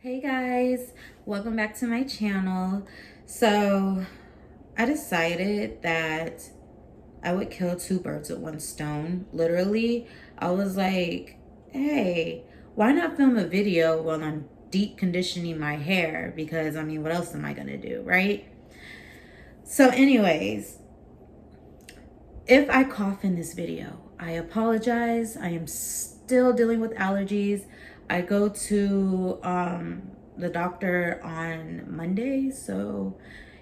Hey guys, welcome back to my channel. So I decided that I would kill two birds with one stone. Literally, I was like, hey, why not film a video while I'm deep conditioning my hair? Because I mean, what else am I gonna do, right? So anyways, if I cough in this video, I apologize. I am still dealing with allergies. I go to the doctor on Monday, so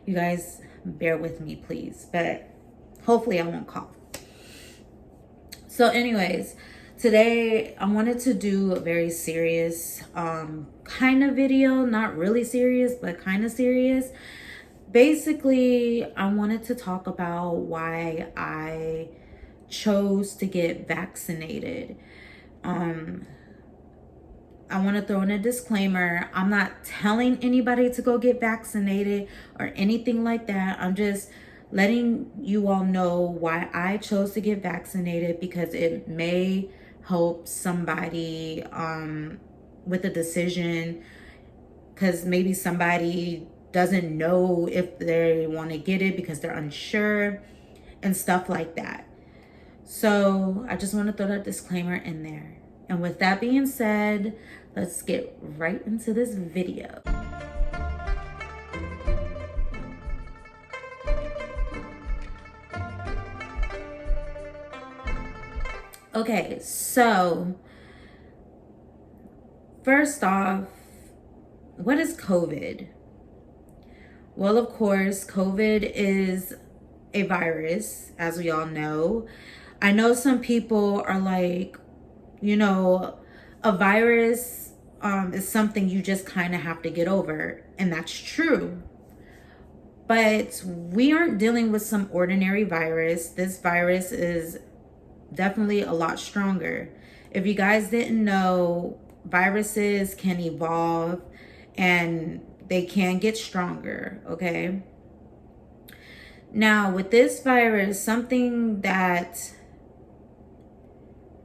you guys bear with me, please. But hopefully I won't cough. So anyways, today I wanted to do a very serious kind of video. Not really serious, but kind of serious. Basically, I wanted to talk about why I chose to get vaccinated. I want to throw in a disclaimer. I'm not telling anybody to go get vaccinated or anything like that. I'm just letting you all know why I chose to get vaccinated, because it may help somebody with a decision, because maybe somebody doesn't know if they want to get it because they're unsure and stuff like that. So I just want to throw that disclaimer in there. And with that being said, let's get right into this video. Okay, so first off, what is COVID? Well, of course, COVID is a virus, as we all know. I know some people are like, a virus is something you just kind of have to get over, and that's true. But we aren't dealing with some ordinary virus. This virus is definitely a lot stronger. If you guys didn't know, viruses can evolve and they can get stronger, okay? Now, with this virus, something that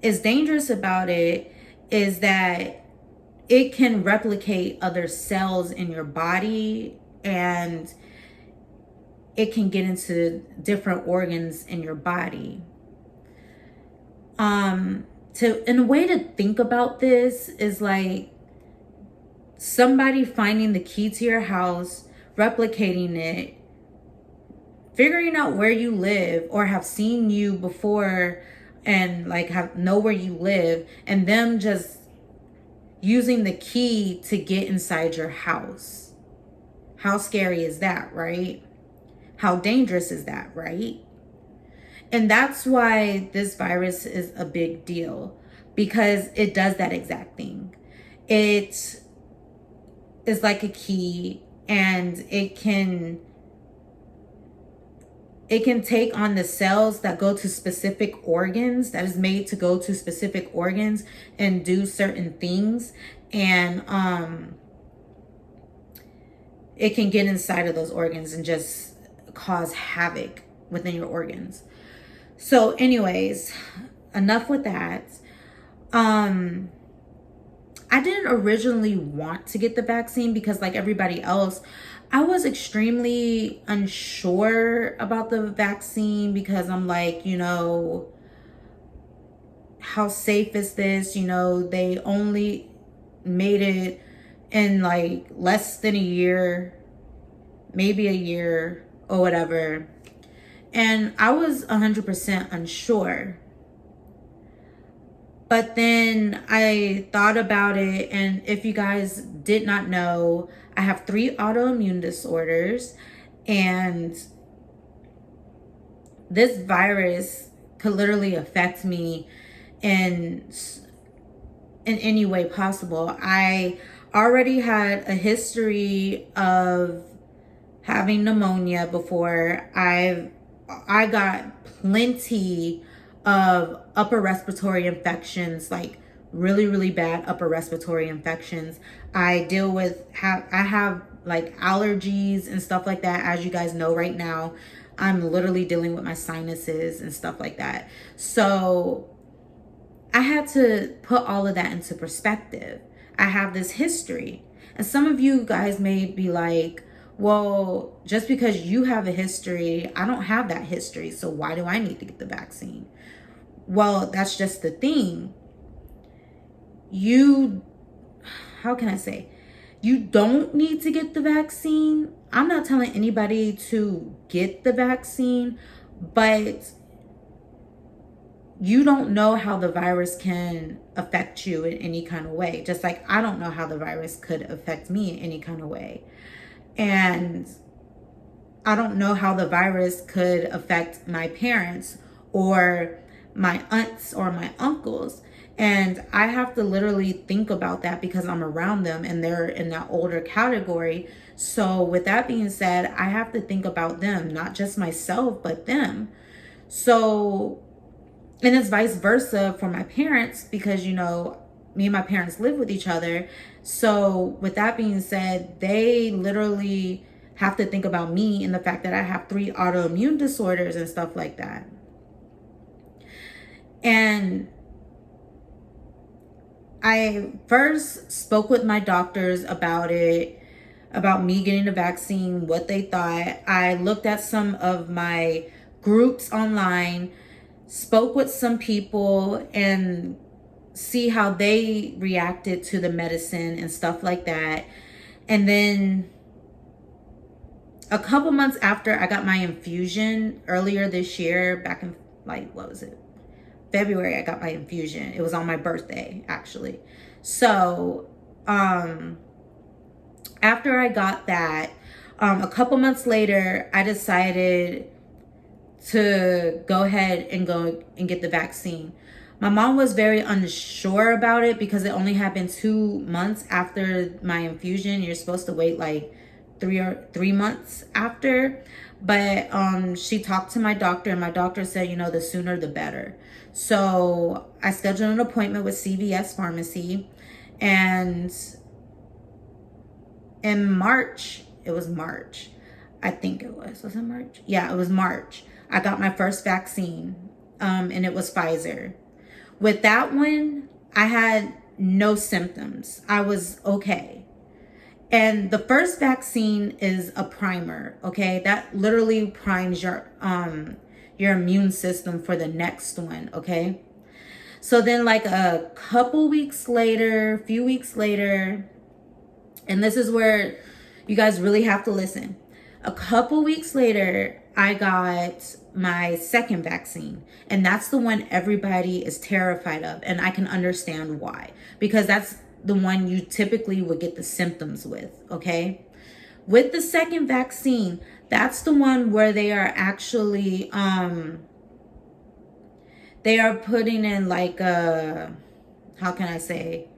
is dangerous about it is that it can replicate other cells in your body, and it can get into different organs in your body. In a way to think about this is like somebody finding the key to your house, replicating it, figuring out where you live or have seen you before and like know where you live, and them just using the key to get inside your house. How scary is that, right? How dangerous is that, right? And that's why this virus is a big deal, because it does that exact thing. It is like a key, and it can take on the cells that go to specific organs, that is made to go to specific organs and do certain things. And it can get inside of those organs and just cause havoc within your organs. So anyways, enough with that. I didn't originally want to get the vaccine because, like everybody else, I was extremely unsure about the vaccine, because I'm like, how safe is this? They only made it in like less than a year, maybe a year or whatever. And I was 100% unsure. But then I thought about it, and if you guys did not know, I have 3 autoimmune disorders, and this virus could literally affect me in any way possible. I already had a history of having pneumonia before. I got plenty of upper respiratory infections, like really, really bad upper respiratory infections. I have like allergies and stuff like that. As you guys know, right now, I'm literally dealing with my sinuses and stuff like that. So I had to put all of that into perspective. I have this history. And some of you guys may be like, well, just because you have a history, I don't have that history. So why do I need to get the vaccine? Well, that's just the thing. How can I say? You don't need to get the vaccine. I'm not telling anybody to get the vaccine, but you don't know how the virus can affect you in any kind of way. Just like I don't know how the virus could affect me in any kind of way. And I don't know how the virus could affect my parents or my aunts or my uncles. And I have to literally think about that because I'm around them and they're in that older category. So with that being said, I have to think about them, not just myself, but them. So, and it's vice versa for my parents because, you know, me and my parents live with each other. So with that being said, they literally have to think about me and the fact that I have 3 autoimmune disorders and stuff like that. And I first spoke with my doctors about it, about me getting the vaccine, what they thought. I looked at some of my groups online, spoke with some people, and see how they reacted to the medicine and stuff like that. And then a couple months after I got my infusion earlier this year, back in like, what was it? February, I got my infusion. It was on my birthday, actually. So, after I got that, a couple months later, I decided to go ahead and go and get the vaccine. My mom was very unsure about it because it only happened 2 months after my infusion. You're supposed to wait like 3 months after. But she talked to my doctor and my doctor said, you know, the sooner the better. So I scheduled an appointment with CVS Pharmacy, and in March, it was March. I think it was it March? Yeah, it was March. I got my first vaccine, and it was Pfizer. With that one, I had no symptoms. I was okay. And the first vaccine is a primer, okay? That literally primes your immune system for the next one, okay? So then like a couple weeks later, few weeks later, and this is where you guys really have to listen. A couple weeks later, I got my second vaccine, and that's the one everybody is terrified of, and I can understand why, because that's the one you typically would get the symptoms with, okay? With the second vaccine, that's the one where they are actually they are putting in like a, how can I say,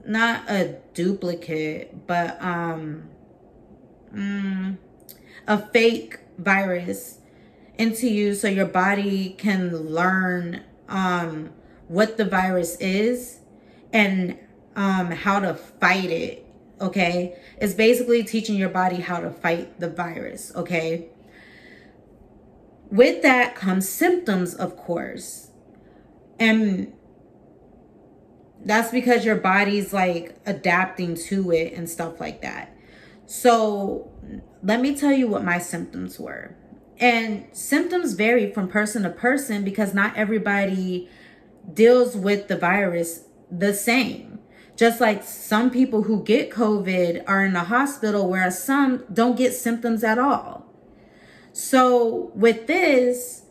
not a duplicate, but a fake virus into you so your body can learn what the virus is and how to fight it, okay? It's basically teaching your body how to fight the virus, okay? With that comes symptoms, of course. And that's because your body's like adapting to it and stuff like that. So let me tell you what my symptoms were. And symptoms vary from person to person because not everybody deals with the virus the same. Just like some people who get COVID are in the hospital, whereas some don't get symptoms at all. So with this,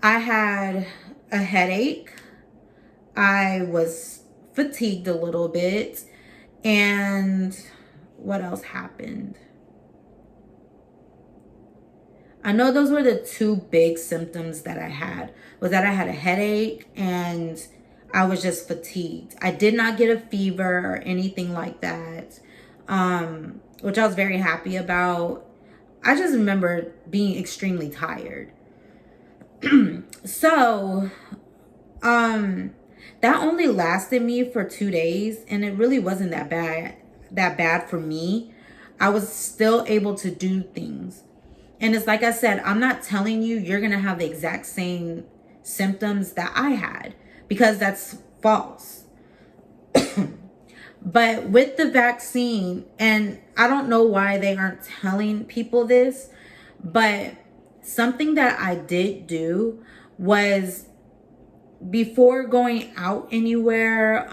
I had a headache. I was fatigued a little bit. And what else happened? I know those were the 2 big symptoms that I had, was that I had a headache and I was just fatigued. I did not get a fever or anything like that, which I was very happy about. I just remember being extremely tired. So, that only lasted me for 2 days, and it really wasn't that bad for me. I was still able to do things. And it's like I said, I'm not telling you you're going to have the exact same symptoms that I had, because that's false. But with the vaccine, and I don't know why they aren't telling people this, but something that I did do was, before going out anywhere,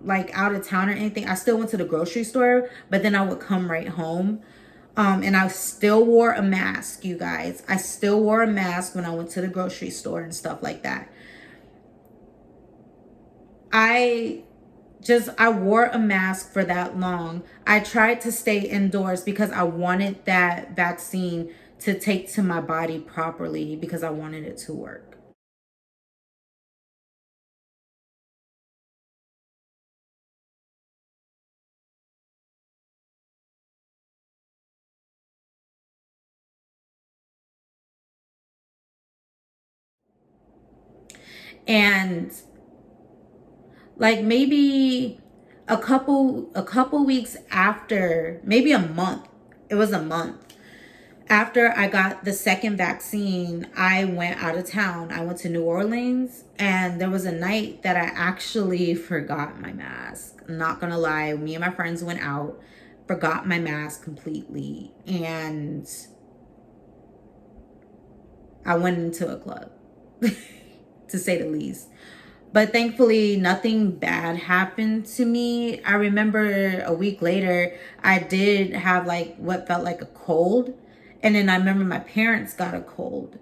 like out of town or anything, I still went to the grocery store, but then I would come right home. And I still wore a mask, you guys. I still wore a mask when I went to the grocery store and stuff like that. I wore a mask for that long. I tried to stay indoors because I wanted that vaccine to take to my body properly, because I wanted it to work. And like maybe a couple weeks after, maybe a month, it was a month after I got the second vaccine, I went out of town. I went to New Orleans, and there was a night that I actually forgot my mask. I'm not gonna lie, me and my friends went out, forgot my mask completely, and I went into a club, to say the least. But thankfully, nothing bad happened to me. I remember a week later, I did have like what felt like a cold. And then I remember my parents got a cold.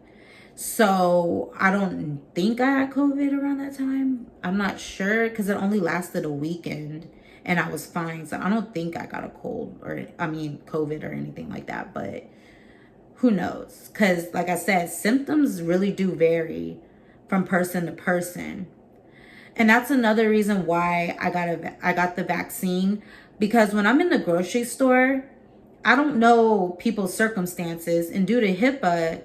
So I don't think I had COVID around that time. I'm not sure, because it only lasted a weekend and I was fine. So I don't think I got a cold, or I mean COVID or anything like that. But who knows? Because like I said, symptoms really do vary from person to person. And that's another reason why I got the vaccine, because when I'm in the grocery store, I don't know people's circumstances, and due to HIPAA,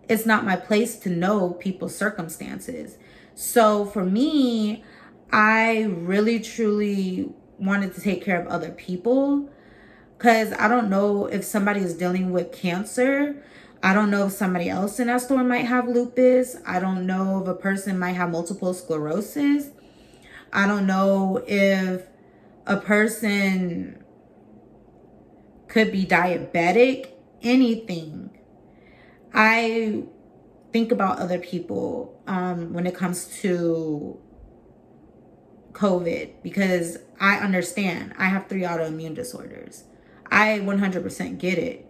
it's not my place to know people's circumstances. So for me, I really truly wanted to take care of other people, because I don't know if somebody is dealing with cancer. I don't know if somebody else in that store might have lupus. I don't know if a person might have multiple sclerosis. I don't know if a person could be diabetic, anything. I think about other people when it comes to COVID, because I understand. I have 3 autoimmune disorders. I 100% get it.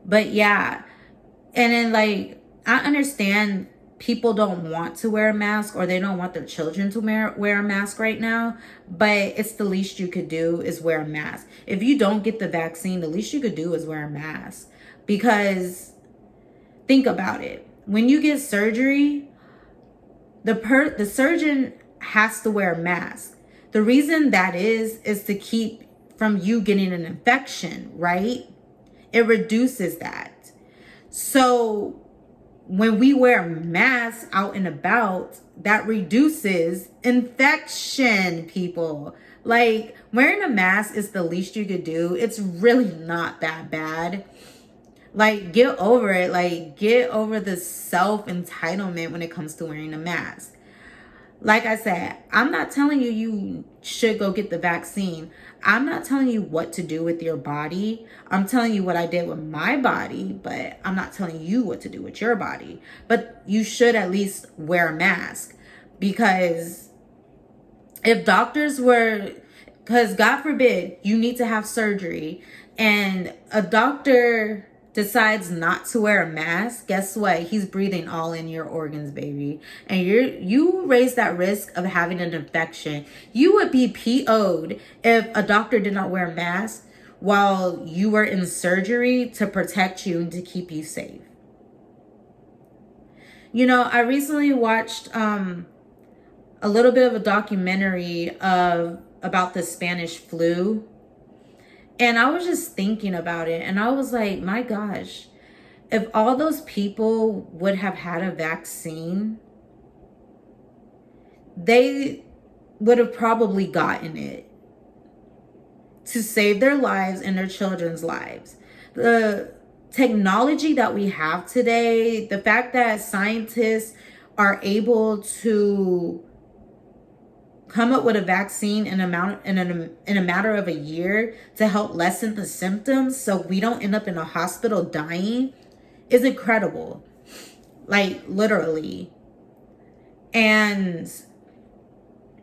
But yeah, and then like, I understand people don't want to wear a mask, or they don't want their children to wear a mask right now, but it's the least you could do is wear a mask. If you don't get the vaccine, the least you could do is wear a mask. Because think about it. When you get surgery, the surgeon has to wear a mask. The reason that is to keep from you getting an infection, right? It reduces that. So when we wear masks out and about, that reduces infection, people. Like, wearing a mask is the least you could do. It's really not that bad. Like, get over it. Like, get over the self-entitlement when it comes to wearing a mask. Like I said, I'm not telling you you should go get the vaccine. I'm not telling you what to do with your body. I'm telling you what I did with my body, but I'm not telling you what to do with your body. But you should at least wear a mask, because if doctors were, because God forbid you need to have surgery and a doctor decides not to wear a mask, guess what? He's breathing all in your organs, baby. And you raise that risk of having an infection. You would be PO'd if a doctor did not wear a mask while you were in surgery to protect you and to keep you safe. You know, I recently watched a little bit of a documentary about the Spanish flu. And I was just thinking about it, and I was like, my gosh, if all those people would have had a vaccine, they would have probably gotten it to save their lives and their children's lives. The technology that we have today, the fact that scientists are able to come up with a vaccine in a matter of a year to help lessen the symptoms so we don't end up in a hospital dying is incredible. Like, literally. And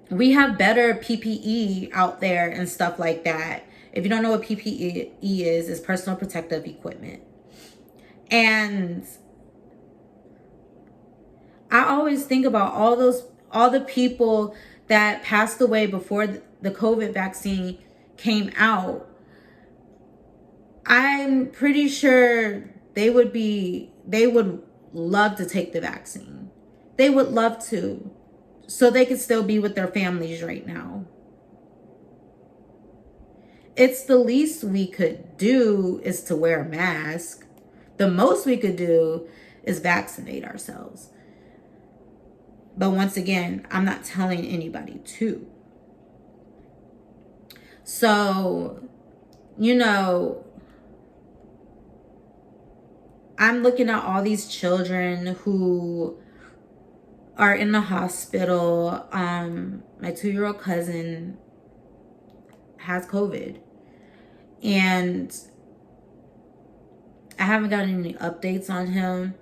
we have better PPE out there and stuff like that. If you don't know what PPE is, it's personal protective equipment. And I always think about all the people that passed away before the COVID vaccine came out. I'm pretty sure they would love to take the vaccine. They would love to, so they could still be with their families right now. It's the least we could do is to wear a mask. The most we could do is vaccinate ourselves. But once again, I'm not telling anybody to. So, you know, I'm looking at all these children who are in the hospital. My 2-year-old cousin has COVID. And I haven't gotten any updates on him.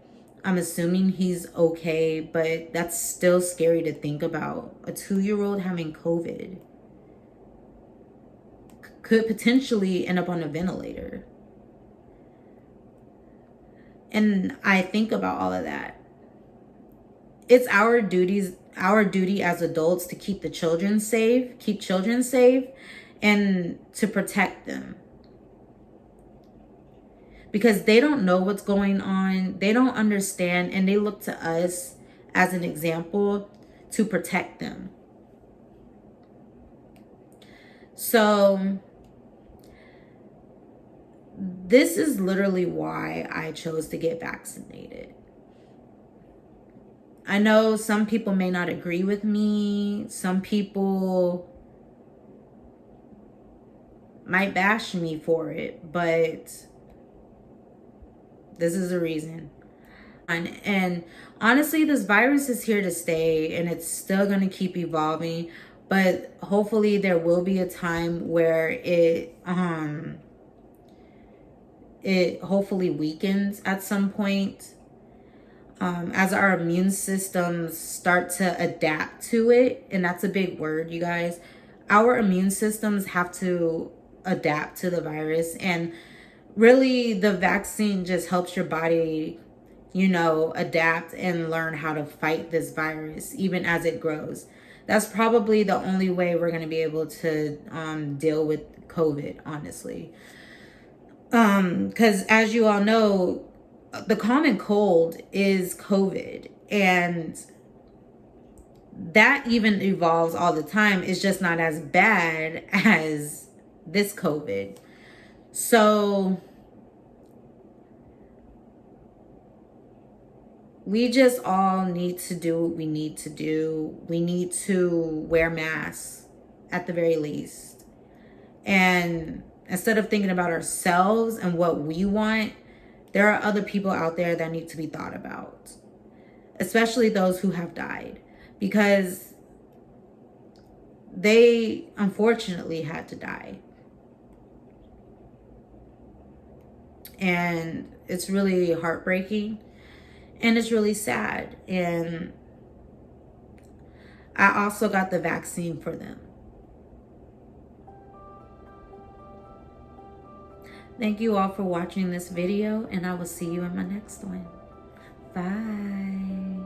I'm assuming he's okay, but that's still scary to think about. A 2-year-old having COVID could potentially end up on a ventilator. And I think about all of that. It's our duty as adults to keep the children safe, and to protect them. Because they don't know what's going on. They don't understand, and they look to us as an example to protect them. So this is literally why I chose to get vaccinated. I know some people may not agree with me. Some people might bash me for it, but this is the reason. And honestly, this virus is here to stay, and it's still going to keep evolving. But hopefully there will be a time where it hopefully weakens at some point. As our immune systems start to adapt to it. And that's a big word, you guys. Our immune systems have to adapt to the virus. And really, the vaccine just helps your body, adapt and learn how to fight this virus, even as it grows. That's probably the only way we're going to be able to deal with COVID, honestly. Because as you all know, the common cold is COVID, and that even evolves all the time. It's just not as bad as this COVID. So we just all need to do what we need to do. We need to wear masks at the very least. And instead of thinking about ourselves and what we want, there are other people out there that need to be thought about, especially those who have died, because they unfortunately had to die. And it's really heartbreaking, and it's really sad. And I also got the vaccine for them. Thank you all for watching this video, and I will see you in my next one. Bye.